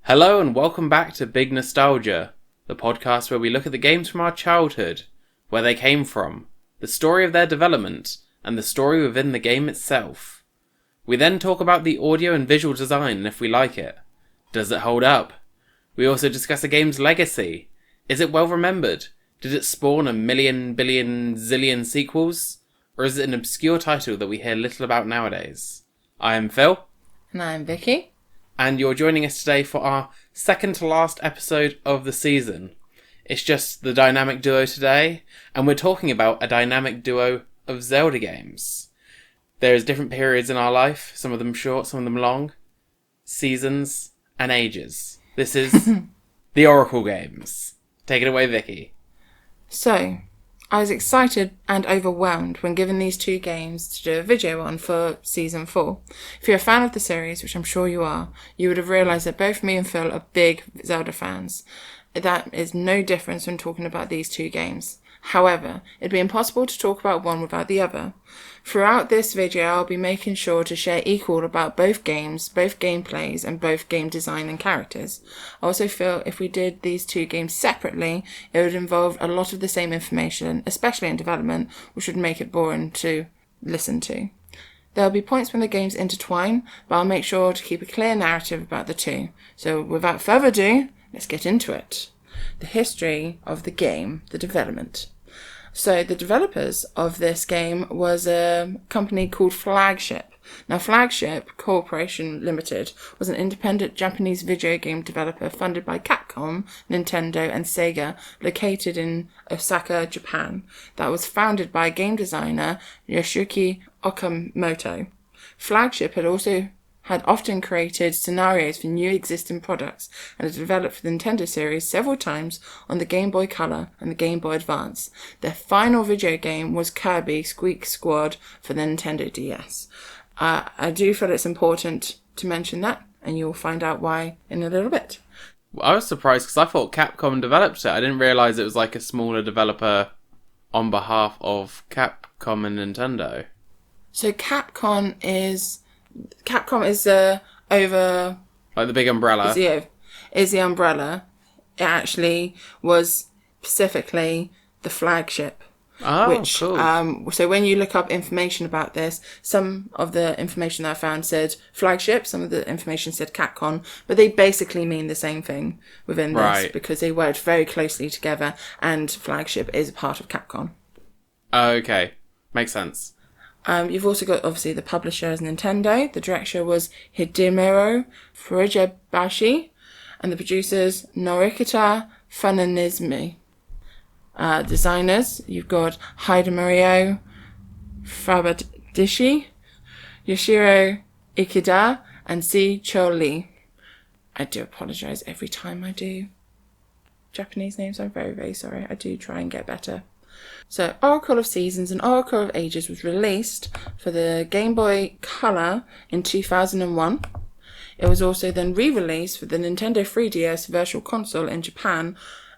Hello and welcome back to Big Nostalgia, the podcast where we look at the games from our childhood, where they came from, the story of their development, and the story within the game itself. We then talk about the audio and visual design and if we like it. Does it hold up? We also discuss a game's legacy. Is it well remembered? Did it spawn a million, billion, zillion sequels? Or is it an obscure title that we hear little about nowadays? I am Phil. And I'm Vicky. And you're joining us today for our second to last episode of the season. It's just the dynamic duo today, and we're talking about a dynamic duo of Zelda games. There's different periods in our life, some of them short, some of them long, seasons and ages. This is the Oracle games. Take it away, Vicky. So, I was excited and overwhelmed when given these two games to do a video on for Season 4. If you're a fan of the series, which I'm sure you are, you would have realised that both me and Phil are big Zelda fans. That is no difference when talking about these two games. However, it'd be impossible to talk about one without the other. Throughout this video, I'll be making sure to share equal about both games, both gameplays, and both game design and characters. I also feel if we did these two games separately, it would involve a lot of the same information, especially in development, which would make it boring to listen to. There will be points when the games intertwine, but I'll make sure to keep a clear narrative about the two. So without further ado, let's get into it. The history of the game, the development. So the developers of this game was a company called Flagship. Now Flagship Corporation Limited was an independent Japanese video game developer funded by Capcom, Nintendo and Sega, located in Osaka, Japan, that was founded by game designer Yoshiki Okamoto. Flagship had often created scenarios for new existing products and had developed the Nintendo series several times on the Game Boy Color and the Game Boy Advance. Their final video game was Kirby Squeak Squad for the Nintendo DS. I do feel it's important to mention that, and you'll find out why in a little bit. Well, I was surprised because I thought Capcom developed it. I didn't realise it was like a smaller developer on behalf of Capcom and Nintendo. So Capcom is over... Like the big umbrella. Is the umbrella. It actually was specifically the Flagship. Oh, which, cool. So when you look up information about this, some of the information that I found said Flagship, some of the information said Capcom, but they basically mean the same thing within this because they worked very closely together and Flagship is a part of Capcom. Okay. Makes sense. You've also got, obviously, the publisher is Nintendo. The director was Hidemaro Furubayashi. And the producers, Norikita Funanizumi. Designers, you've got Hidemario Fabadishi, Yoshiro Ikeda, and Z Cho-Lee. I do apologise every time I do Japanese names. I'm very, very sorry. I do try and get better. So, Oracle of Seasons and Oracle of Ages was released for the Game Boy Color in 2001. It was also then re-released for the Nintendo 3DS Virtual Console in Japan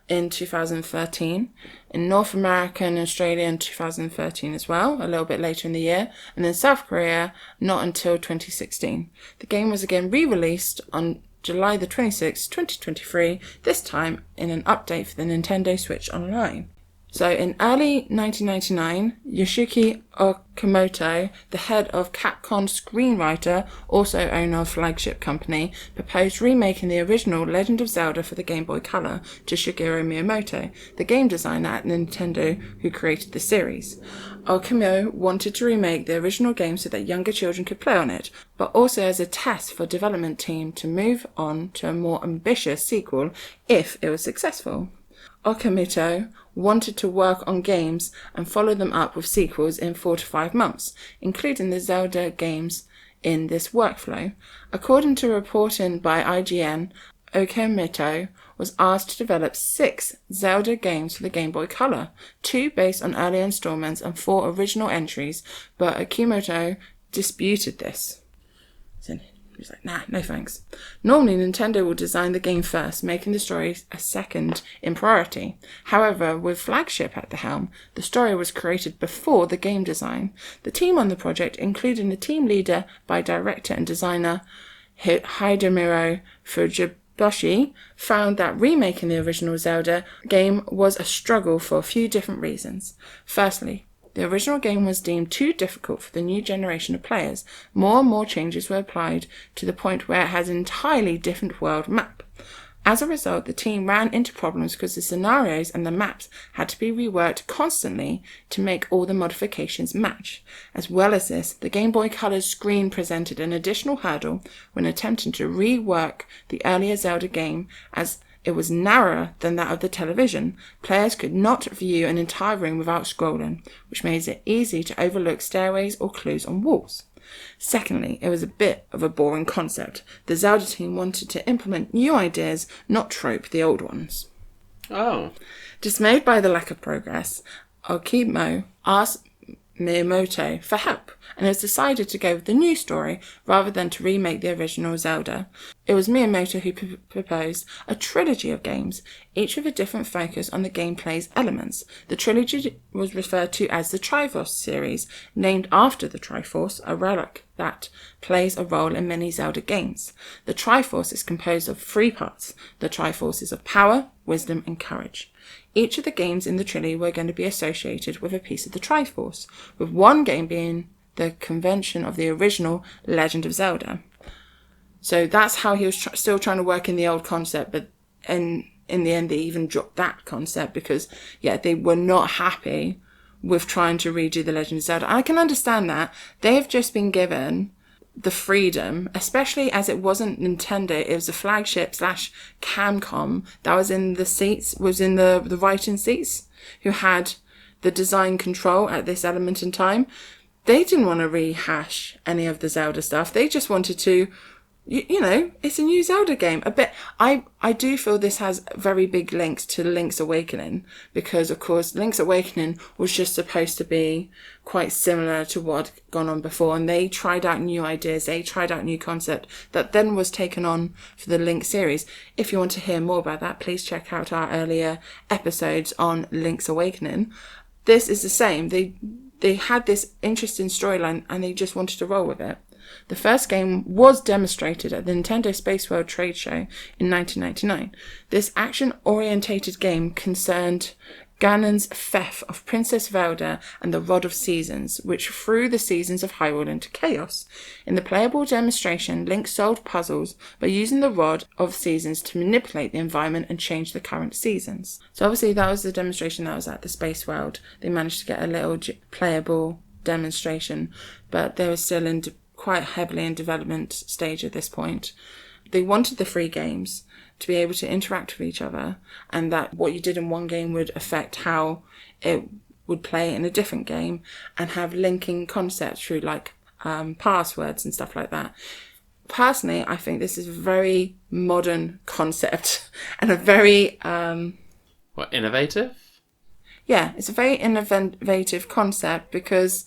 in 2013, in North America and Australia in 2013 as well, a little bit later in the year, and in South Korea not until 2016. The game was again re-released on July the 26th, 2023, this time in an update for the Nintendo Switch Online. So in early 1999, Yoshiki Okamoto, the head of Capcom screenwriter, also owner of Flagship Company, proposed remaking the original Legend of Zelda for the Game Boy Color to Shigeru Miyamoto, the game designer at Nintendo who created the series. Okamoto wanted to remake the original game so that younger children could play on it, but also as a test for development team to move on to a more ambitious sequel if it was successful. Okamoto wanted to work on games and follow them up with sequels in 4 to 5 months, including the Zelda games in this workflow. According to reporting by IGN, Okamoto was asked to develop 6 Zelda games for the Game Boy Color, 2 based on earlier installments and 4 original entries, but Okamoto disputed this. He's like, nah, no thanks. Normally, Nintendo will design the game first, making the story a second in priority. However, with Flagship at the helm, the story was created before the game design. The team on the project, including the team leader by director and designer Hidemiro Fujiboshi, found that remaking the original Zelda game was a struggle for a few different reasons. Firstly, the original game was deemed too difficult for the new generation of players. More and more changes were applied to the point where it has an entirely different world map. As a result, the team ran into problems because the scenarios and the maps had to be reworked constantly to make all the modifications match. As well as this, the Game Boy Color screen presented an additional hurdle when attempting to rework the earlier Zelda game, as it was narrower than that of the television. Players could not view an entire room without scrolling, which made it easy to overlook stairways or clues on walls. Secondly, it was a bit of a boring concept. The Zelda team wanted to implement new ideas, not trope the old ones. Oh. Dismayed by the lack of progress, Okimo asked Miyamoto for help, and it was decided to go with the new story rather than to remake the original Zelda. It was Miyamoto who proposed a trilogy of games, each with a different focus on the gameplay's elements. The trilogy was referred to as the Triforce series, named after the Triforce, a relic that plays a role in many Zelda games. The Triforce is composed of 3 parts. The Triforces of power, wisdom, and courage. Each of the games in the trilogy were going to be associated with a piece of the Triforce, with one game being the convention of the original Legend of Zelda. So that's how he was still trying to work in the old concept, but in the end they even dropped that concept because, they were not happy with trying to redo the Legend of Zelda. I can understand that. They have just been given the freedom, especially as it wasn't Nintendo, it was a Flagship / Camcom that was in the seats, was in the writing seats, who had the design control at this element in time. They didn't want to rehash any of the Zelda stuff. They just wanted to, it's a new Zelda game. A bit. I do feel this has very big links to Link's Awakening because, of course, Link's Awakening was just supposed to be quite similar to what had gone on before, and they tried out new ideas. They tried out new concept that then was taken on for the Link series. If you want to hear more about that, please check out our earlier episodes on Link's Awakening. This is the same. They had this interesting storyline and they just wanted to roll with it. The first game was demonstrated at the Nintendo Space World trade show in 1999. This action-orientated game concerned Ganon's theft of Princess Zelda and the Rod of Seasons, which threw the seasons of Hyrule into chaos. In the playable demonstration, Link solved puzzles by using the Rod of Seasons to manipulate the environment and change the current seasons. So obviously that was the demonstration that was at the Space World. They managed to get a little playable demonstration, but they were still quite heavily in development stage at this point. They wanted the free games to be able to interact with each other, and that what you did in one game would affect how it would play in a different game, and have linking concepts through passwords and stuff like that. Personally, I think this is a very modern concept and a very innovative? Yeah, it's a very innovative concept because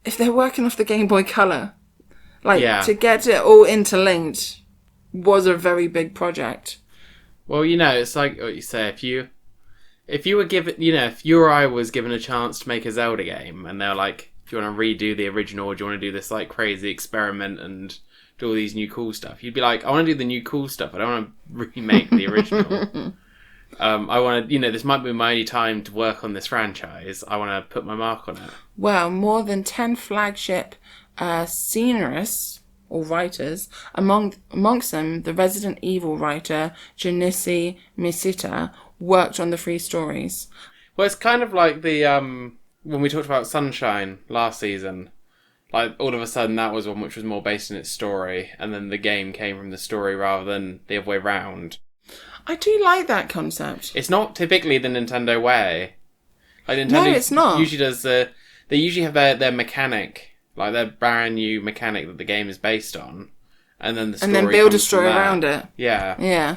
if they're working off the Game Boy Color, to get it all interlinked was a very big project. Well, it's like what you say, if you were given, if you or I was given a chance to make a Zelda game and they're like, if you want to redo the original or do you want to do this crazy experiment and do all these new cool stuff, you'd be like, I want to do the new cool stuff. I don't want to remake the original. I want to, this might be my only time to work on this franchise. I want to put my mark on it. Well, more than 10 Flagship scenarists or writers, amongst them the Resident Evil writer Junichi Mishita, worked on the 3 stories. Well, it's kind of like the when we talked about Sunshine last season. All of a sudden that was one which was more based in its story, and then the game came from the story rather than the other way round. I do like that concept. It's not typically the Nintendo way. Nintendo no, it's not. Usually does they usually have their mechanic, their brand new mechanic that the game is based on, and then the story and then build a story around it. Yeah. Yeah.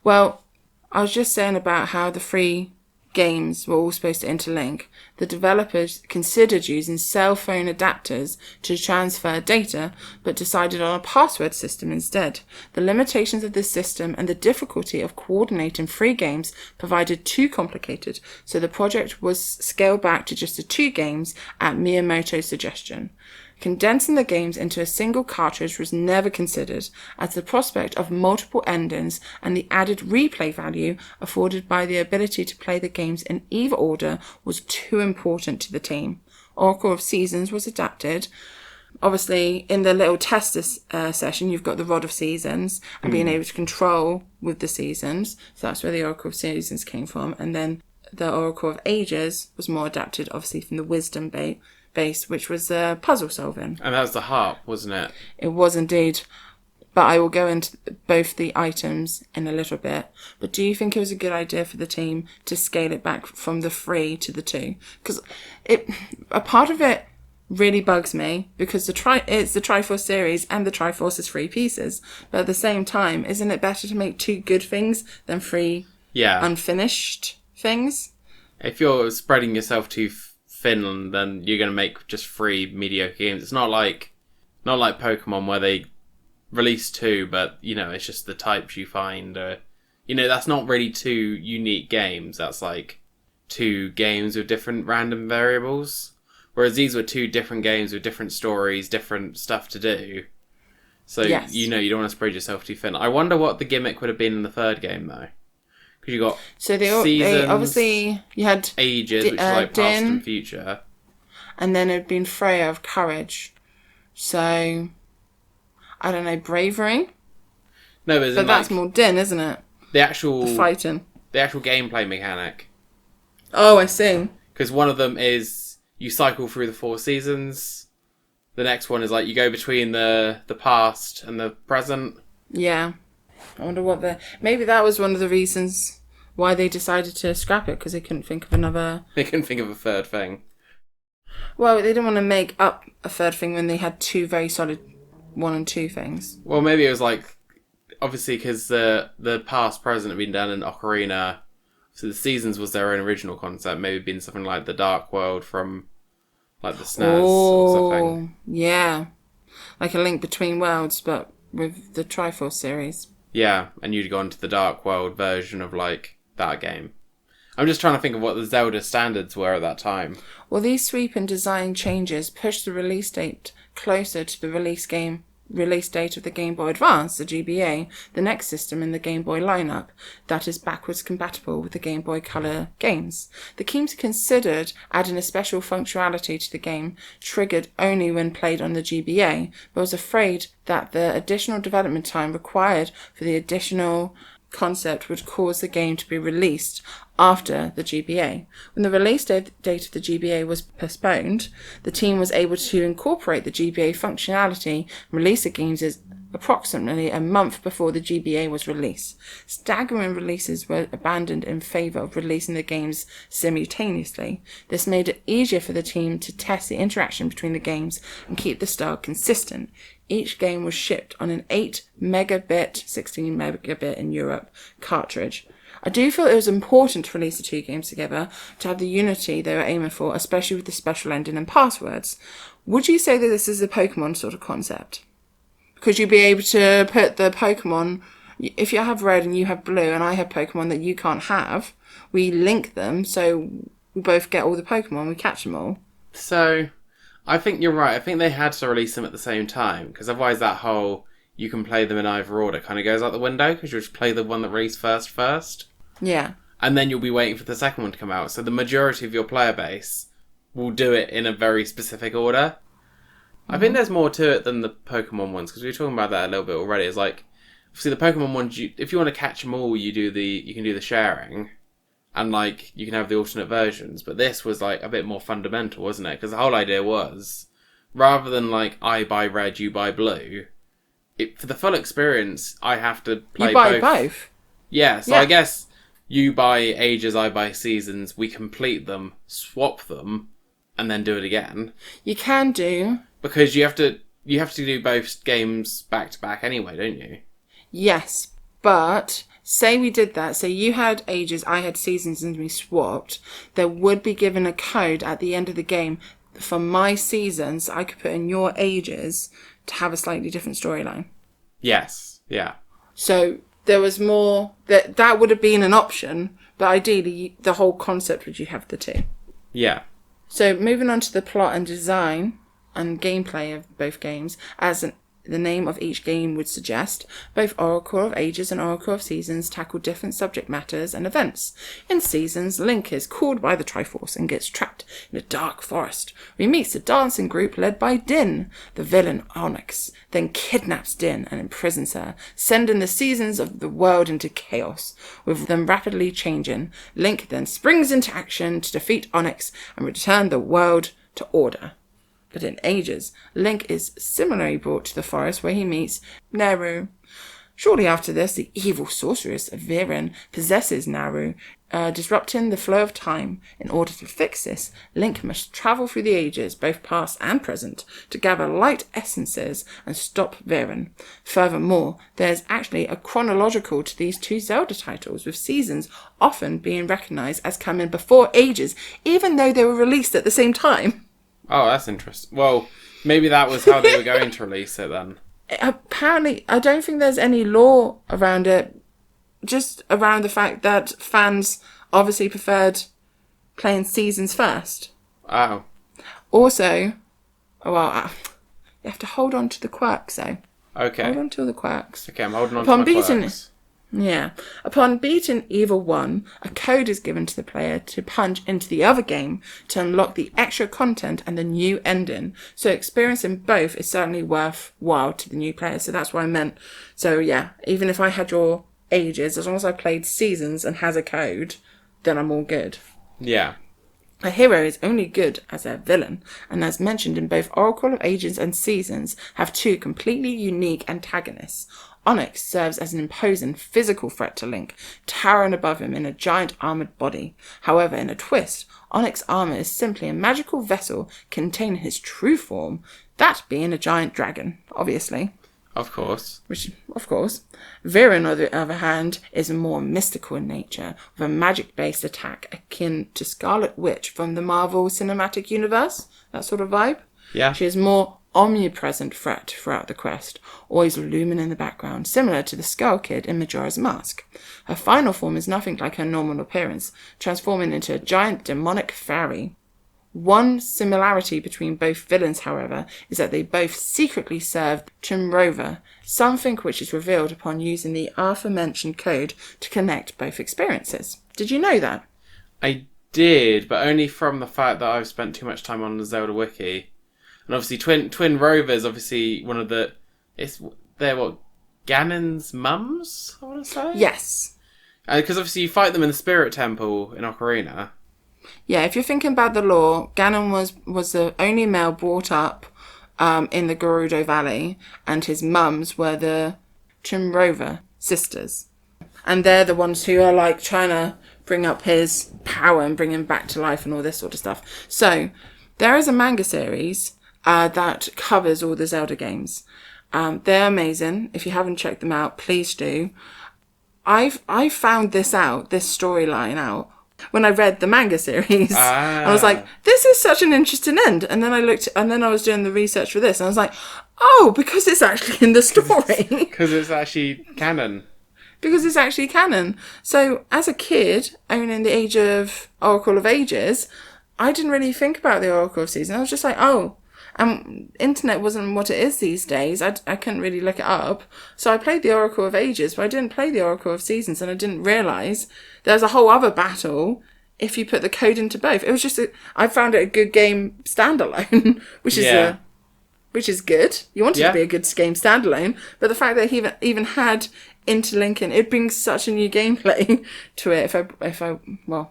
Well, I was just saying about how the 3 games were all supposed to interlink, the developers considered using cell phone adapters to transfer data, but decided on a password system instead. The limitations of this system and the difficulty of coordinating 3 games provided too complicated, so the project was scaled back to just the 2 games at Miyamoto's suggestion. Condensing the games into a single cartridge was never considered, as the prospect of multiple endings and the added replay value afforded by the ability to play the games in either order was too important to the team. Oracle of Seasons was adapted. Obviously, in the little tester session, you've got the Rod of Seasons and being able to control with the seasons. So that's where the Oracle of Seasons came from. And then the Oracle of Ages was more adapted, obviously, from the Wisdom base, which was puzzle solving. And that was the harp, wasn't it? It was indeed. But I will go into both the items in a little bit. But do you think it was a good idea for the team to scale it back from the 3 to the 2? Because a part of it really bugs me, because it's the Triforce series and the Triforce is 3 pieces. But at the same time, isn't it better to make 2 good things than 3 unfinished things? If you're spreading yourself too thin, then you're going to make just 3 mediocre games. It's not like Pokemon where they release 2, but it's just the types you find. That's not really 2 unique games. That's like 2 games with different random variables. Whereas these were 2 different games with different stories, different stuff to do. So yes. You don't want to spread yourself too thin. I wonder what the gimmick would have been in the 3rd game though. Because you got seasons, obviously you had ages, which is like past and future, and then it'd been Freya of Courage. So I don't know, bravery. No, but that's more Din, isn't it? The fighting, the actual gameplay mechanic. Oh, I see. Because one of them is you cycle through the 4 seasons. The next one is like you go between the past and the present. Yeah. I wonder maybe that was one of the reasons why they decided to scrap it, because they couldn't think of another... They couldn't think of a 3rd thing. Well, they didn't want to make up a 3rd thing when they had 2 very solid 1 and 2 things. Well, maybe it was like, obviously, because the past, present had been done in Ocarina, so the seasons was their own original concept. Maybe been something like the Dark World from like the SNES or something. Yeah. Like a Link Between Worlds, but with the Triforce series. Yeah, and you'd go into the Dark World version of like that game. I'm just trying to think of what the Zelda standards were at that time. Well, these sweeping design changes pushed the release date closer to the release date of the Game Boy Advance, the GBA, the next system in the Game Boy lineup that is backwards compatible with the Game Boy Color games. The teams considered adding a special functionality to the game, triggered only when played on the GBA, but was afraid that the additional development time required for the additional concept would cause the game to be released after the GBA. When the release date of the GBA was postponed, the team was able to incorporate the GBA functionality and release the games as approximately a month before the GBA was released. Staggering releases were abandoned in favour of releasing the games simultaneously. This made it easier for the team to test the interaction between the games and keep the style consistent. Each game was shipped on an 8 megabit, 16 megabit in Europe, cartridge. I do feel it was important to release the 2 games together to have the unity they were aiming for, especially with the special ending and passwords. Would you say that this is a Pokemon sort of concept? Because you'd be able to put the Pokemon, if you have red and you have blue and I have Pokemon that you can't have, we link them so we both get all the Pokemon, we catch them all. So, I think you're right. I think they had to release them at the same time, because otherwise that whole you can play them in either order kind of goes out the window, because you'll just play the one that released first. Yeah. And then you'll be waiting for the second one to come out. So the majority of your player base will do it in a very specific order. I think there's more to it than the Pokemon ones, because we were talking about that a little bit already. It's like, obviously the Pokemon ones, if you want to catch them all, you can do the sharing, and like you can have the alternate versions. But this was like a bit more fundamental, wasn't it? Because the whole idea was, rather than like I buy red, you buy blue, for the full experience, I have to play both. You buy both? Yeah, so yeah. I guess you buy ages, I buy seasons, we complete them, swap them, and then do it again. You can do. Because you have to do both games back to back anyway, don't you? Yes, but say we did that, say you had ages, I had seasons, and we swapped, there would be given a code at the end of the game for my seasons I could put in your ages to have a slightly different storyline. Yes, yeah. So there was more, that would have been an option, but ideally the whole concept would you have the two. Yeah. So moving on to the plot and design and gameplay of both games, the name of each game would suggest, both Oracle of Ages and Oracle of Seasons tackle different subject matters and events. In Seasons, Link is called by the Triforce and gets trapped in a dark forest. He meets a dancing group led by Din, the villain Onyx, then kidnaps Din and imprisons her, sending the seasons of the world into chaos. With them rapidly changing, Link then springs into action to defeat Onyx and return the world to order. But in Ages, Link is similarly brought to the forest where he meets Naru. Shortly after this, the evil sorceress Viren possesses Naru, disrupting the flow of time. In order to fix this, Link must travel through the ages, both past and present, to gather light essences and stop Viren. Furthermore, there is actually a chronological to these two Zelda titles, with Seasons often being recognised as coming before Ages, even though they were released at the same time. Oh, that's interesting. Well, maybe that was how they were going to release it then. Apparently, I don't think there's any law around it. Just around the fact that fans obviously preferred playing Seasons first. Oh. Also, you have to hold on to the quirks, though. Okay. Hold on to the quirks. Okay, I'm holding on to my quirks. Yeah. Upon beating either one, a code is given to the player to punch into the other game to unlock the extra content and the new ending. So experiencing both is certainly worthwhile to the new player. So that's what I meant. So yeah, even if I had your ages, as long as I played Seasons and has a code, then I'm all good. Yeah. A hero is only good as a villain, and as mentioned in both Oracle of Ages and Seasons, have two completely unique antagonists. Onyx serves as an imposing physical threat to Link, towering above him in a giant armoured body. However, in a twist, Onyx's armour is simply a magical vessel containing his true form, that being a giant dragon, obviously. Of course. Of course. Viren, on the other hand, is more mystical in nature, with a magic-based attack akin to Scarlet Witch from the Marvel Cinematic Universe, that sort of vibe. Yeah. She is more omnipresent threat throughout the quest, always looming in the background, similar to the Skull Kid in Majora's Mask. Her final form is nothing like her normal appearance, transforming into a giant demonic fairy. One similarity between both villains, however, is that they both secretly serve Chimrova, something which is revealed upon using the aforementioned code to connect both experiences. Did you know that? I did, but only from the fact that I've spent too much time on the Zelda Wiki. And obviously, Twin Rover's obviously one of the... They're what? Ganon's mums, I want to say? Yes. Because obviously you fight them in the Spirit Temple in Ocarina. Yeah, if you're thinking about the lore, Ganon was the only male brought up in the Gerudo Valley, and his mums were the Chimrova sisters. And they're the ones who are like trying to bring up his power and bring him back to life and all this sort of stuff. So, there is a manga series that covers all the Zelda games. They're amazing. If you haven't checked them out, please do. I found this storyline out, when I read the manga series. I was like, this is such an interesting end. And then I was doing the research for this, and I was like, oh, because it's actually in the story. Because it's actually canon. Because it's actually canon. So, as a kid, owning the age of Oracle of Ages, I didn't really think about the Oracle of Seasons. I was just like, oh. And internet wasn't what it is these days. I couldn't really look it up. So I played the Oracle of Ages, but I didn't play the Oracle of Seasons, and I didn't realise there's a whole other battle if you put the code into both. It was just, I found it a good game standalone, which is good. You want it to be a good game standalone, but the fact that he even had interlinking, it brings such a new gameplay to it. If I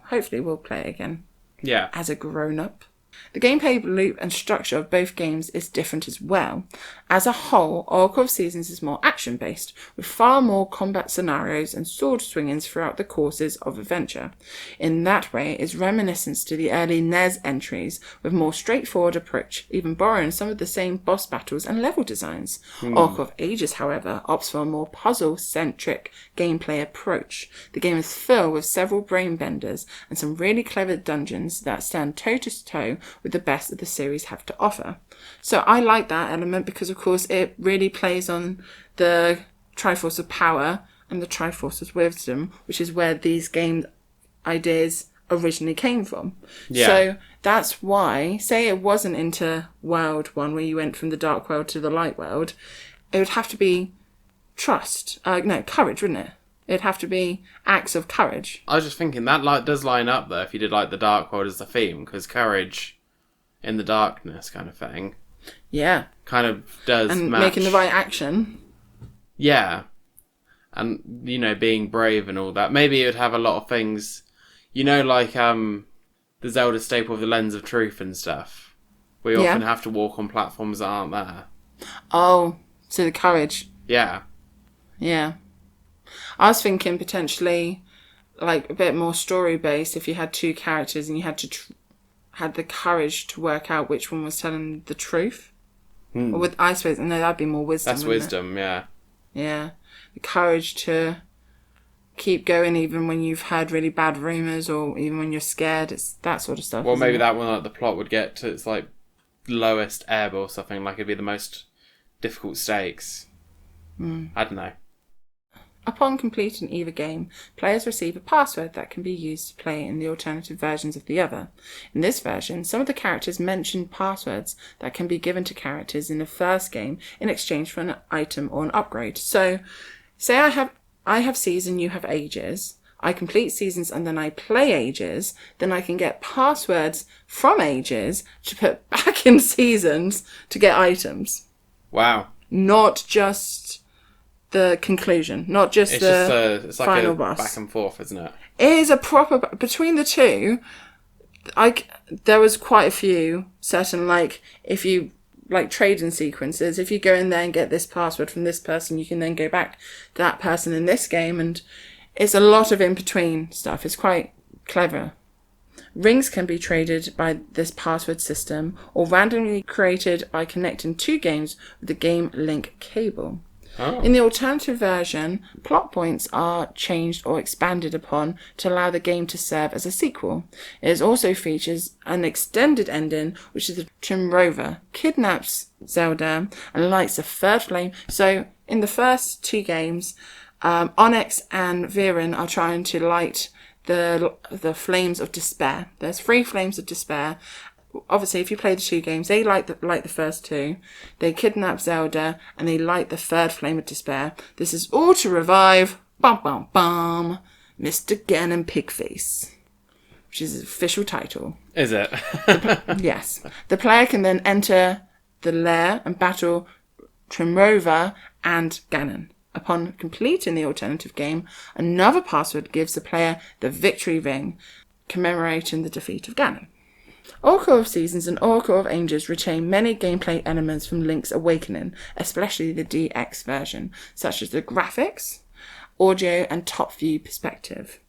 hopefully we'll play it again. Yeah. As a grown-up. The gameplay loop and structure of both games is different as well. As a whole, Oracle of Seasons is more action-based, with far more combat scenarios and sword swingings throughout the courses of adventure. In that way, it's reminiscent to the early NES entries, with more straightforward approach, even borrowing some of the same boss battles and level designs. Oracle of Ages, however, opts for a more puzzle-centric gameplay approach. The game is filled with several brain benders and some really clever dungeons that stand toe-to-toe with the best that the series have to offer. So I like that element because, of course, it really plays on the Triforce of Power and the Triforce of Wisdom, which is where these game ideas originally came from. Yeah. So that's why, say it wasn't into World 1, where you went from the Dark World to the Light World, it would have to be courage, wouldn't it? It'd have to be acts of courage. I was just thinking, that does line up, though, if you did, like, the Dark World as the theme, because courage in the darkness kind of thing. Yeah. Kind of does and match. Making the right action. Yeah. And, being brave and all that. Maybe it would have a lot of things, like the Zelda staple of the Lens of Truth and stuff. We often have to walk on platforms that aren't there. Oh, so the courage. Yeah. Yeah. I was thinking potentially like a bit more story-based if you had two characters and you had to had the courage to work out which one was telling the truth. Or with, I suppose, no, that'd be more wisdom. That's wisdom, yeah. Yeah. The courage to keep going even when you've heard really bad rumours or even when you're scared. It's that sort of stuff. Well, maybe that one, like, the plot would get to its, like, lowest ebb or something. Like, it'd be the most difficult stakes. I don't know. Upon completing either game, players receive a password that can be used to play in the alternative versions of the other. In this version, some of the characters mention passwords that can be given to characters in the first game in exchange for an item or an upgrade. So, say I have Season, you have Ages. I complete Seasons and then I play Ages, then I can get passwords from Ages to put back in Seasons to get items. Wow. Not just the conclusion, not just it's like final a boss. back and forth, isn't it? It is a proper, between the two, there was quite a few certain, like, if you, like, trading sequences, if you go in there and get this password from this person, you can then go back to that person in this game, and it's a lot of in-between stuff. It's quite clever. Rings can be traded by this password system, or randomly created by connecting two games with the game link cable. Oh. In the alternative version, plot points are changed or expanded upon to allow the game to serve as a sequel. It also features an extended ending, which is the Twin Rover kidnaps Zelda and lights a third flame. So, in the first two games, Onyx and Viren are trying to light the flames of despair. There's 3 flames of despair. Obviously, if you play the 2 games, they light the first 2. They kidnap Zelda, and they light the 3rd flame of despair. This is all to revive, Mr. Ganon Pigface, which is his official title. Is it? Yes. The player can then enter the lair and battle Trimrova and Ganon. Upon completing the alternative game, another password gives the player the victory ring, commemorating the defeat of Ganon. Oracle of Seasons and Oracle of Ages retain many gameplay elements from Link's Awakening, especially the DX version, such as the graphics, audio, and top-view perspective.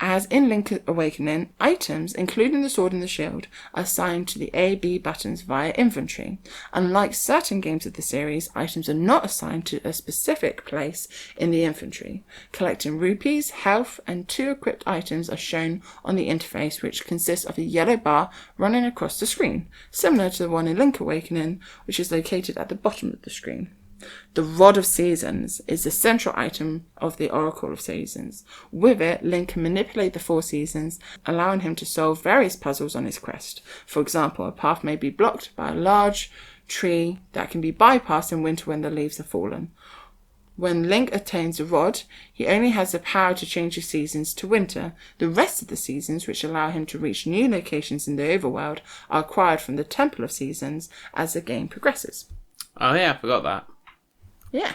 As in Link's Awakening, items, including the sword and the shield, are assigned to the A, B buttons via inventory. Unlike certain games of the series, items are not assigned to a specific place in the inventory. Collecting rupees, health, and 2 equipped items are shown on the interface, which consists of a yellow bar running across the screen, similar to the one in Link's Awakening, which is located at the bottom of the screen. The Rod of Seasons is the central item of the Oracle of Seasons. With it, Link can manipulate the 4 seasons, allowing him to solve various puzzles on his quest. For example, a path may be blocked by a large tree that can be bypassed in winter when the leaves are fallen. When Link attains the Rod, he only has the power to change the seasons to winter. The rest of the seasons, which allow him to reach new locations in the overworld, are acquired from the Temple of Seasons as the game progresses. Oh yeah, I forgot that. Yeah.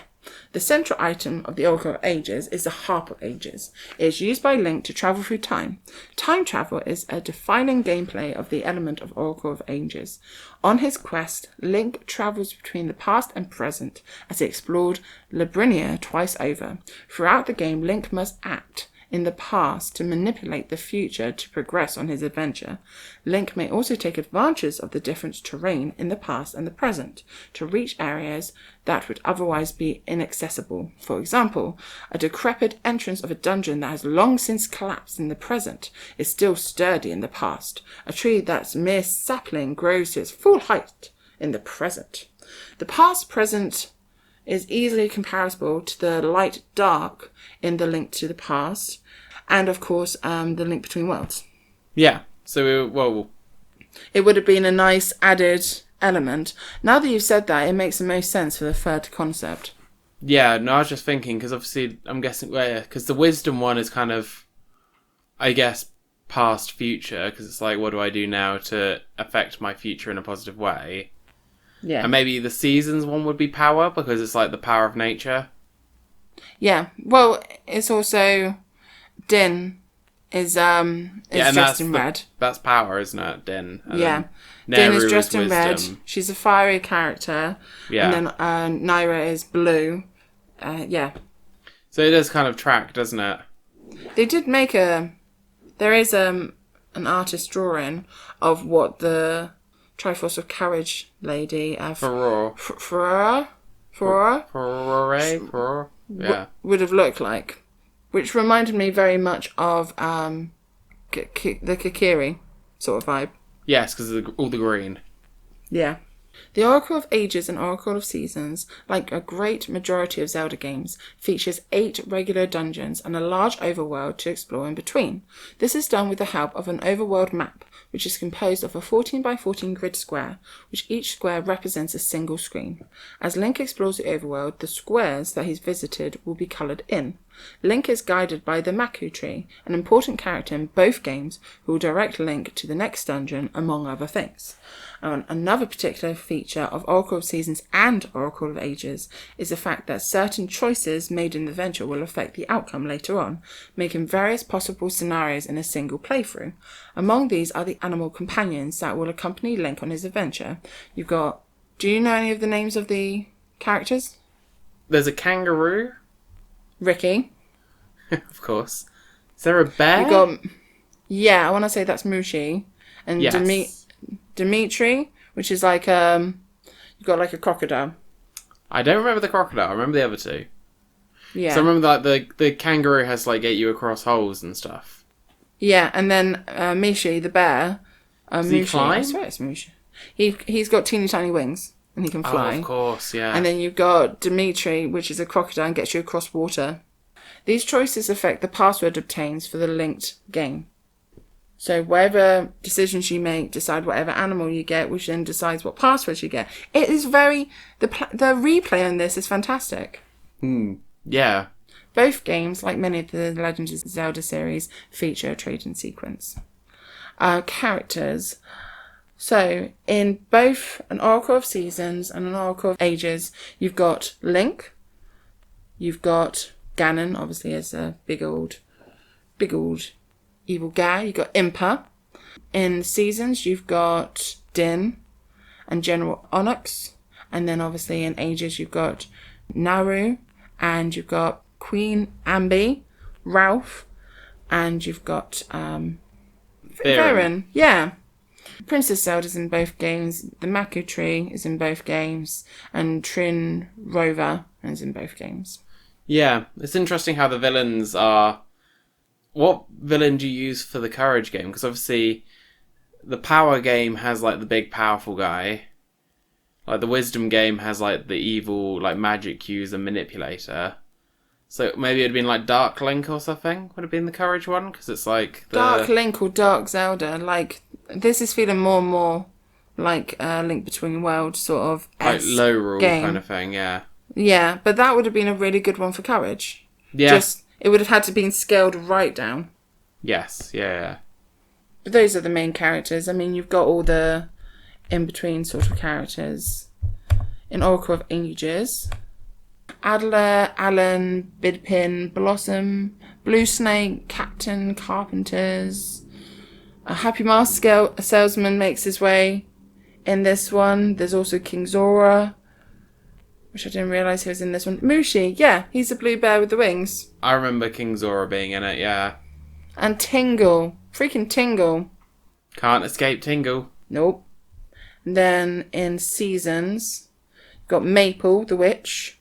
The central item of the Oracle of Ages is the Harp of Ages. It is used by Link to travel through time. Time travel is a defining gameplay of the element of Oracle of Ages. On his quest, Link travels between the past and present as he explored Labyrinthia twice over. Throughout the game, Link must act in the past to manipulate the future to progress on his adventure. Link may also take advantage of the different terrain in the past and the present to reach areas that would otherwise be inaccessible. For example, a decrepit entrance of a dungeon that has long since collapsed in the present is still sturdy in the past. A tree that's mere sapling grows to its full height in the present. The past-present is easily comparable to the light-dark in the Link to the Past, and of course, the Link Between Worlds. Yeah. So, it would have been a nice added element. Now that you've said that, it makes the most sense for the third concept. Yeah, no, I was just thinking, because obviously, I'm guessing, because the wisdom one is kind of, I guess, past future, because it's like, what do I do now to affect my future in a positive way? Yeah. And maybe the seasons one would be power, because it's like the power of nature. Yeah. Well, it's also Din is dressed in red. That's power, isn't it, Din? And yeah. then Din is Nehru dressed in red. wisdom. She's a fiery character. Yeah. And then Naira is blue. Yeah. So it does kind of track, doesn't it? They did make there is an artist drawing of what the Triforce of Courage lady Furore. Yeah. Would have looked like, which reminded me very much of the Kakiri sort of vibe. Yes, because of all the green. Yeah. The Oracle of Ages and Oracle of Seasons, like a great majority of Zelda games, features 8 regular dungeons and a large overworld to explore in between. This is done with the help of an overworld map, which is composed of a 14 by 14 grid square, which each square represents a single screen. As Link explores the overworld, the squares that he's visited will be coloured in. Link is guided by the Maku tree, an important character in both games who will direct Link to the next dungeon, among other things. And another particular feature of Oracle of Seasons and Oracle of Ages is the fact that certain choices made in the venture will affect the outcome later on, making various possible scenarios in a single playthrough. Among these are the animal companions that will accompany Link on his adventure. You've got... Do you know any of the names of the characters? There's a kangaroo. Ricky. Of course. Is there a bear? You've got... Yeah, I want to say that's Mushi. And Yes. Dimitri, which is like you've got like a crocodile. I don't remember the crocodile. I remember the other two. Yeah. So I remember that the kangaroo has to like get you across holes and stuff. Yeah, and then Mishi, the bear. Does he Mushi, climb? I swear it's Mushi. He's got teeny tiny wings and he can fly. Oh, of course, yeah. And then you've got Dimitri, which is a crocodile and gets you across water. These choices affect the password obtains for the linked game. So whatever decisions you make, decide whatever animal you get, which then decides what passwords you get. It is the replay on this is fantastic. Yeah. Both games, like many of the Legend of Zelda series, feature a trading sequence. Characters. So in both an Oracle of Seasons and an Oracle of Ages, you've got Link. You've got Ganon, obviously as a big old evil guy. You've got Impa. In Seasons, you've got Din and General Onyx. And then obviously in Ages, you've got Naru. And you've got Queen Ambi, Ralph. And you've got Varen. Yeah. Princess Zelda's in both games. The Maku Tree is in both games. And Trin Rover is in both games. Yeah. It's interesting how the villains are... What villain do you use for the courage game? Because obviously the power game has like the big powerful guy. Like the wisdom game has like the evil like magic user manipulator. So maybe it'd been like Dark Link or something. Would have been the courage one because it's like the... Dark Link or Dark Zelda. Like this is feeling more and more like Link Between Worlds sort of like low rule game. Kind of thing. Yeah. Yeah, but that would have been a really good one for courage. Yeah. It would have had to been scaled right down. Yes, yeah. But those are the main characters. I mean, you've got all the in-between sort of characters in Oracle of Ages. Adler, Allen, Bidpin, Blossom, Blue Snake, Captain, Carpenters. A Happy Mask salesman makes his way in this one. There's also King Zora, which I didn't realise he was in this one. Mushi, yeah, he's a blue bear with the wings. I remember King Zora being in it, yeah. And Tingle. Freaking Tingle. Can't escape Tingle. Nope. And then in Seasons, you've got Maple, the witch.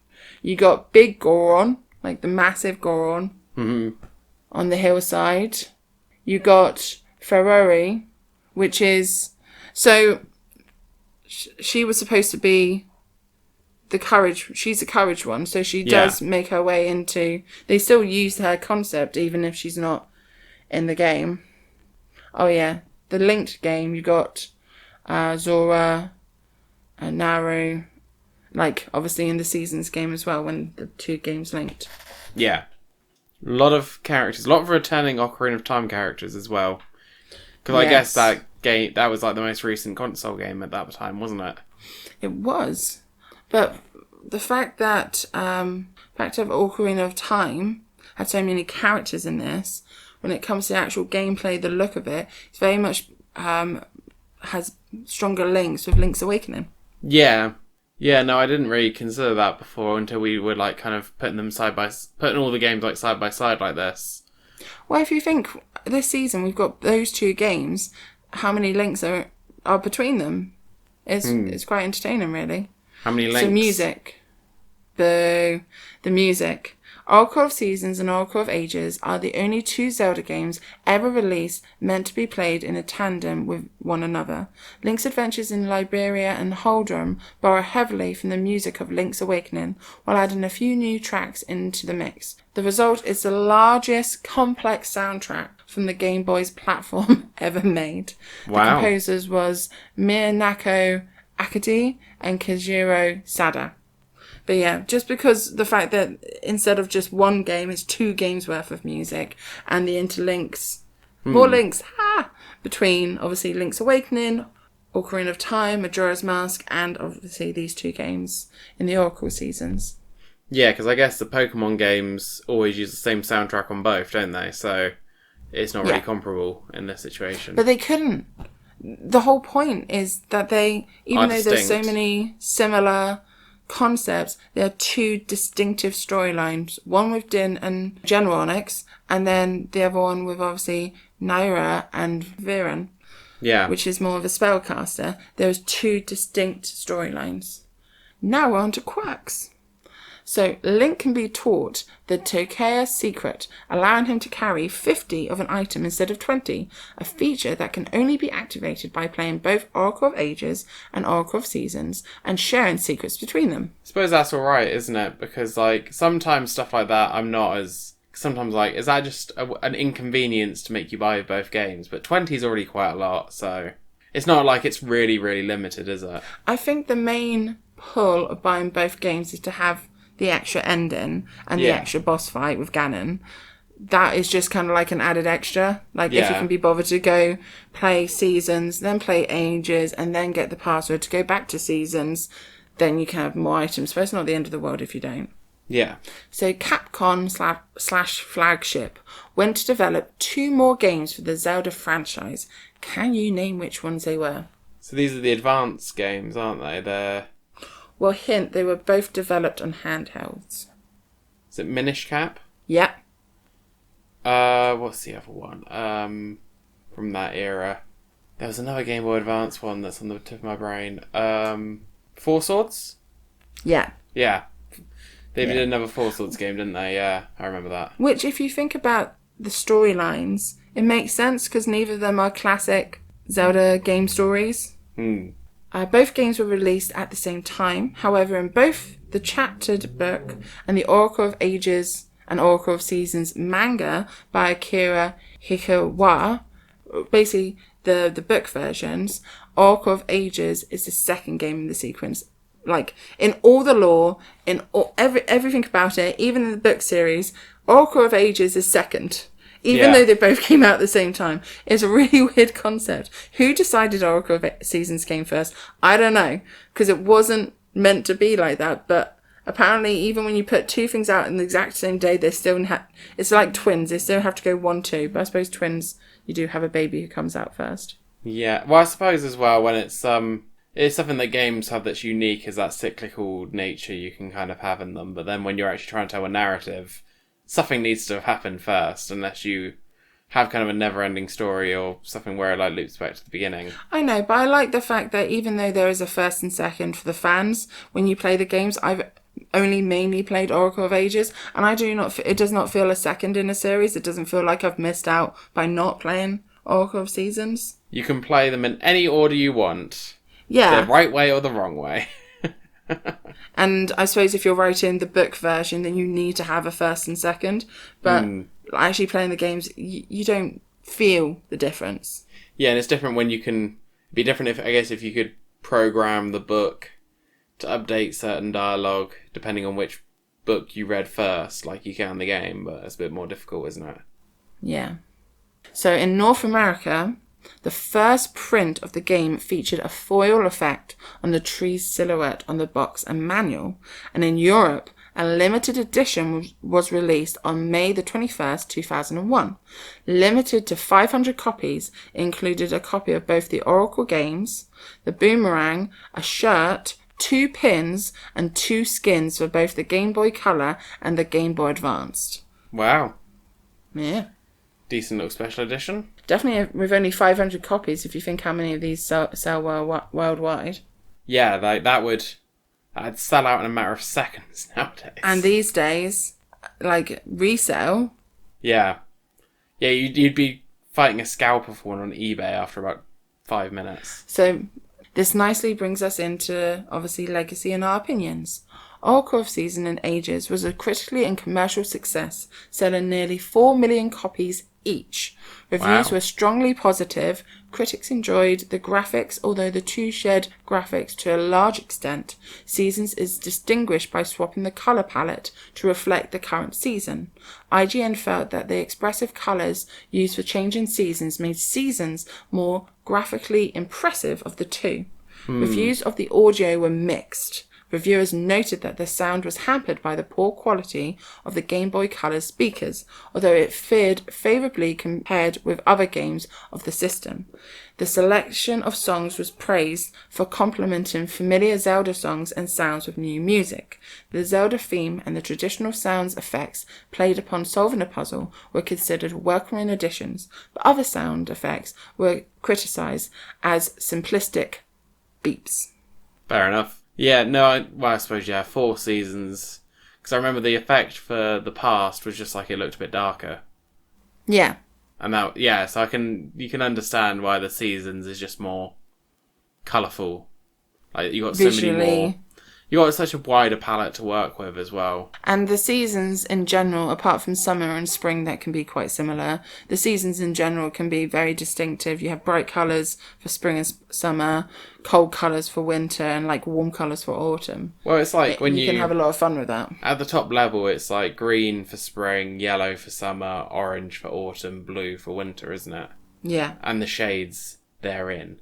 You got Big Goron, like the massive Goron, on the hillside. You got Ferrari, which is... So, she was supposed to be the courage... She's the courage one, so she does make her way into... They still use her concept, even if she's not in the game. Oh, yeah. The linked game, you got Zora, Naru... Like, obviously in the Seasons game as well, when the two games linked. Yeah. A lot of characters. A lot of returning Ocarina of Time characters as well. Because I guess that was like the most recent console game at that time, wasn't it? It was. But the fact that Ocarina of Time had so many characters in this, when it comes to the actual gameplay, the look of it, it's very much has stronger links with Link's Awakening. Yeah. Yeah, no, I didn't really consider that before until we were like kind of putting all the games like side by side like this. Well, if you think this season we've got those two games, how many links are between them? It's quite entertaining, really. How many links? So music, the music. Oracle of Seasons and Oracle of Ages are the only two Zelda games ever released meant to be played in a tandem with one another. Link's adventures in Liberia and Holdrum borrow heavily from the music of Link's Awakening, while adding a few new tracks into the mix. The result is the largest complex soundtrack from the Game Boy's platform ever made. Wow. The composers was Minako Akadi and Kajiro Sada. But yeah, just because the fact that instead of just one game, it's two games worth of music, and the interlinks, more links, between obviously Link's Awakening, Ocarina of Time, Majora's Mask, and obviously these two games in the Oracle Seasons. Yeah, because I guess the Pokemon games always use the same soundtrack on both, don't they? So it's not really comparable in this situation. But they couldn't. The whole point is that even though there's so many similar concepts, there are two distinctive storylines. One with Din and Genronix, and then the other one with obviously Naira and Viren. Yeah. Which is more of a spellcaster. There's two distinct storylines. Now we're on to quirks. So Link can be taught the Tokea secret, allowing him to carry 50 of an item instead of 20, a feature that can only be activated by playing both Oracle of Ages and Oracle of Seasons, and sharing secrets between them. I suppose that's alright, isn't it? Because, like, sometimes stuff like that, sometimes, like, is that just an inconvenience to make you buy both games? But 20 is already quite a lot, so it's not like it's really, really limited, is it? I think the main pull of buying both games is to have the extra ending and the extra boss fight with Ganon. That is just kind of like an added extra. Like, if you can be bothered to go play Seasons, then play Ages, and then get the password to go back to Seasons, then you can have more items. But it's not the end of the world if you don't. Yeah. So Capcom / Flagship went to develop 2 more games for the Zelda franchise. Can you name which ones they were? So these are the advanced games, aren't they? Well, hint, they were both developed on handhelds. Is it Minish Cap? Yep. What's the other one? From that era. There was another Game Boy Advance one that's on the tip of my brain. Four Swords? Yeah. Yeah. They did another Four Swords game, didn't they? Yeah, I remember that. Which, if you think about the storylines, it makes sense because neither of them are classic Zelda game stories. Both games were released at the same time. However, in both the chaptered book and the Oracle of Ages and Oracle of Seasons manga by Akira Hikawa, basically the book versions, Oracle of Ages is the second game in the sequence. Like, in all the lore, in all, everything about it, even in the book series, Oracle of Ages is second. Even though they both came out at the same time. It's a really weird concept. Who decided Oracle of Seasons came first? I don't know. Because it wasn't meant to be like that. But Apparently, even when you put two things out in the exact same day, they still it's like twins. They still have to go 1-2. But I suppose twins, you do have a baby who comes out first. Yeah, well, I suppose as well when it's something that games have that's unique is that cyclical nature you can kind of have in them. But then when you're actually trying to tell a narrative, something needs to have happened first, unless you have kind of a never-ending story or something where it like loops back to the beginning. I know, but I like the fact that even though there is a first and second for the fans, when you play the games, I've only mainly played Oracle of Ages, and it does not feel a second in a series. It doesn't feel like I've missed out by not playing Oracle of Seasons. You can play them in any order you want. Yeah. The right way or the wrong way. And I suppose if you're writing the book version, then you need to have a first and second. But actually playing the games, you don't feel the difference. Yeah, and it's different when you can... It'd be different if you could program the book to update certain dialogue, depending on which book you read first, like you can in the game, but it's a bit more difficult, isn't it? Yeah. So in North America, the first print of the game featured a foil effect on the tree's silhouette on the box and manual, and in Europe, a limited edition was released on May the 21st, 2001. Limited to 500 copies, it included a copy of both the Oracle games, the boomerang, a shirt, 2 pins, and 2 skins for both the Game Boy Color and the Game Boy Advanced. Wow. Yeah. Decent little special edition. Definitely with only 500 copies, if you think how many of these sell worldwide. Yeah, I'd sell out in a matter of seconds nowadays. And these days, like, resale. Yeah. Yeah, you'd be fighting a scalper for one on eBay after about 5 minutes. So this nicely brings us into, obviously, legacy and our opinions. Oracle of Season and Ages was a critically and commercial success, selling nearly 4 million copies each. Reviews were strongly positive. Critics enjoyed the graphics, although the two shared graphics to a large extent. Seasons is distinguished by swapping the colour palette to reflect the current season. IGN felt that the expressive colours used for changing seasons made Seasons more graphically impressive of the two. Reviews of the audio were mixed. Reviewers noted that the sound was hampered by the poor quality of the Game Boy Color speakers, although it fared favourably compared with other games of the system. The selection of songs was praised for complementing familiar Zelda songs and sounds with new music. The Zelda theme and the traditional sounds effects played upon solving a puzzle were considered welcoming additions, but other sound effects were criticised as simplistic beeps. Fair enough. Yeah, no, I suppose, 4 seasons. Because I remember the effect for the past was just like it looked a bit darker. Yeah. And so you can understand why the seasons is just more colourful. Like you got Visually. so many more. You got such a wider palette to work with as well. And the seasons in general, apart from summer and spring that can be quite similar, the seasons in general can be very distinctive. You have bright colours for spring and summer, cold colours for winter, and like warm colours for autumn. Well, it's like when you can have a lot of fun with that. At the top level, it's like green for spring, yellow for summer, orange for autumn, blue for winter, isn't it? Yeah. And the shades therein.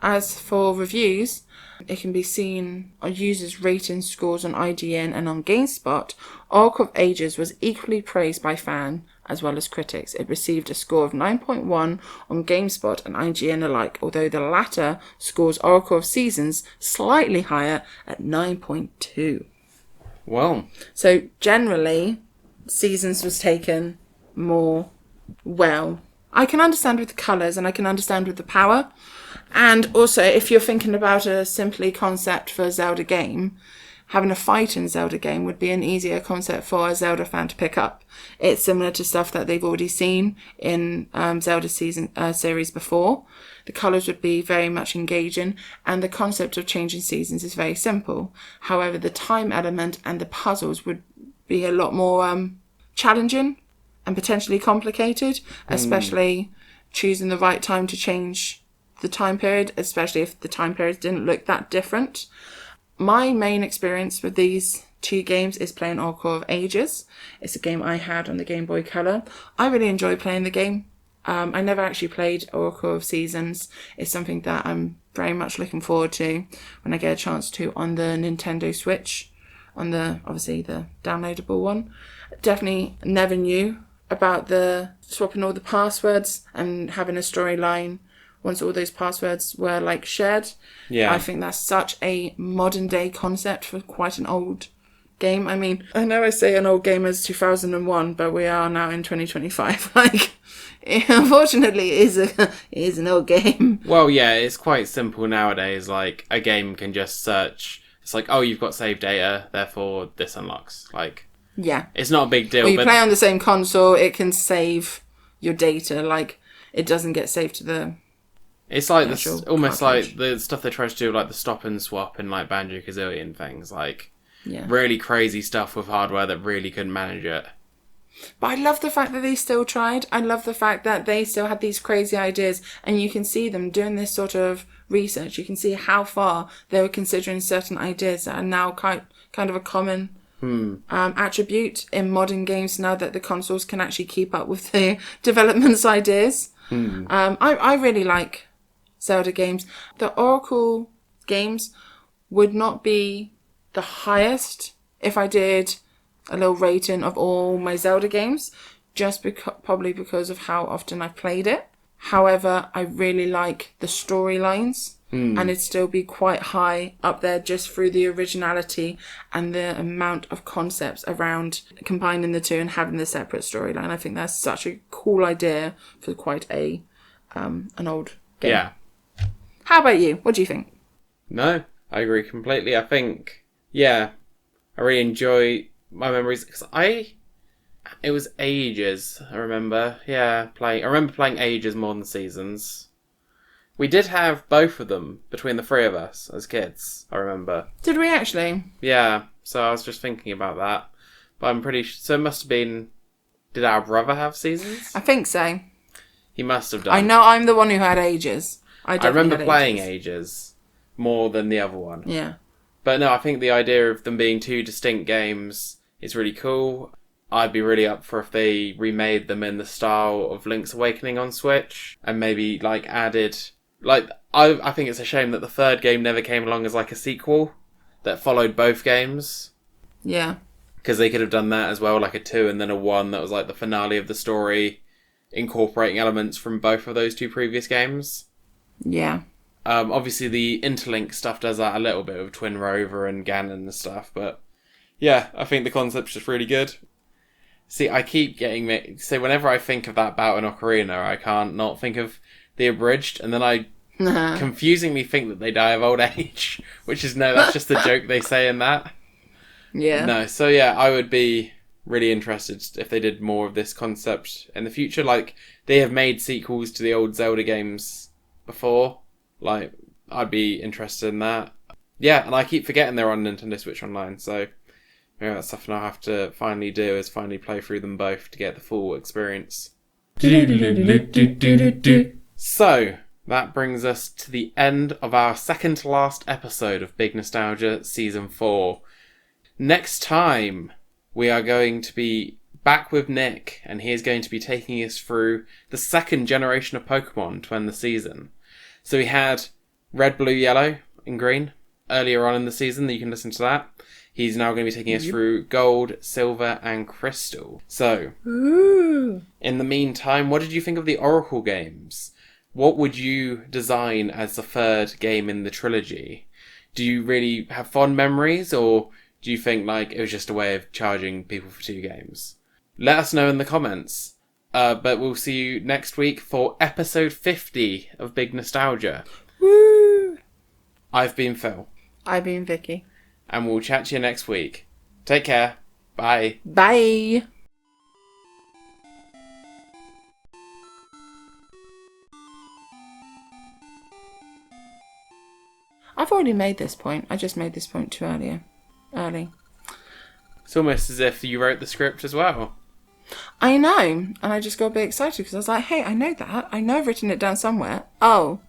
As for reviews, it can be seen on users' rating scores on IGN and on GameSpot. Oracle of Ages was equally praised by fans as well as critics. It received a score of 9.1 on GameSpot and IGN alike, although the latter scores Oracle of Seasons slightly higher at 9.2. Well. So generally, Seasons was taken more well. I can understand with the colours and I can understand with the power. And also, if you're thinking about a simply concept for a Zelda game, having a fight in Zelda game would be an easier concept for a Zelda fan to pick up. It's similar to stuff that they've already seen in Zelda series before. The colours would be very much engaging, and the concept of changing seasons is very simple. However, the time element and the puzzles would be a lot more challenging and potentially complicated, especially choosing the right time to change the time period, especially if the time periods didn't look that different. My main experience with these two games is playing Oracle of Ages. It's a game I had on the Game Boy Color. I really enjoy playing the game. I never actually played Oracle of Seasons. It's something that I'm very much looking forward to when I get a chance to on the Nintendo Switch. on the downloadable one. Definitely never knew about the swapping all the passwords and having a storyline once all those passwords were like shared. Yeah. I think that's such a modern day concept for quite an old game. I mean, I know I say an old game as 2001, but we are now in 2025. Like, unfortunately, it is an old game. Well, yeah, it's quite simple nowadays. Like, a game can just search. It's like, oh, you've got saved data, therefore this unlocks. Like, yeah, it's not a big deal. Or you play on the same console, it can save your data. Like, it doesn't get saved to the... It's like almost cartridge. like the stuff they try to do, like the stop and swap in like Banjo-Kazooie and things. Like, yeah. really crazy stuff with hardware that really couldn't manage it. But I love the fact that they still tried. I love the fact that they still had these crazy ideas, and you can see them doing this sort of research. You can see how far they were considering certain ideas that are now kind of a common attribute in modern games now that the consoles can actually keep up with the development's ideas. I really like Zelda games. The Oracle games would not be the highest if I did a little rating of all my Zelda games, just probably because of how often I've played it. However, I really like the storylines, and it'd still be quite high up there just through the originality and the amount of concepts around combining the two and having the separate storyline. I think that's such a cool idea for quite an old game. Yeah. How about you? What do you think? No, I agree completely. I think, yeah, I really enjoy my memories because it was ages. I remember, I remember playing ages more than Seasons. We did have both of them between the three of us as kids. I remember. Did we actually? Yeah. So I was just thinking about that, but I'm pretty sure. So it must have been. Did our brother have Seasons? I think so. He must have done. I know I'm the one who had Ages. I remember playing Ages more than the other one. Yeah. But no, I think the idea of them being two distinct games is really cool. I'd be really up for if they remade them in the style of Link's Awakening on Switch and maybe like added... Like, I think it's a shame that the third game never came along as like a sequel that followed both games. Yeah. Because they could have done that as well, like a 2 and then a 1 that was like the finale of the story, incorporating elements from both of those two previous games. Yeah. Obviously the Interlink stuff does that a little bit with Twin Rover and Ganon and stuff, but yeah, I think the concept's just really good. See, I keep getting... So whenever I think of that bout in Ocarina, I can't not think of the abridged, and then I confusingly think that they die of old age, which is, no, that's just the joke they say in that. Yeah. No, so yeah, I would be really interested if they did more of this concept in the future. Like, they have made sequels to the old Zelda games before. Like, I'd be interested in that. Yeah, and I keep forgetting they're on Nintendo Switch Online, so maybe that's something I'll have to finally do, is finally play through them both to get the full experience. So, that brings us to the end of our second to last episode of Big Nostalgia Season 4. Next time, we are going to be back with Nick, and he is going to be taking us through the second generation of Pokemon to end the season. So we had Red, Blue, Yellow, and Green earlier on in the season. You can listen to that. He's now going to be taking us through Gold, Silver, and Crystal. So, in the meantime, what did you think of the Oracle games? What would you design as the third game in the trilogy? Do you really have fond memories, or do you think like it was just a way of charging people for two games? Let us know in the comments. But we'll see you next week for episode 50 of Big Nostalgia. Woo! I've been Phil. I've been Vicky. And we'll chat to you next week. Take care. Bye. Bye. I've already made this point. I just made this point too early. It's almost as if you wrote the script as well. I know. And I just got a bit excited because I was like, hey, I know that. I know I've written it down somewhere. Oh.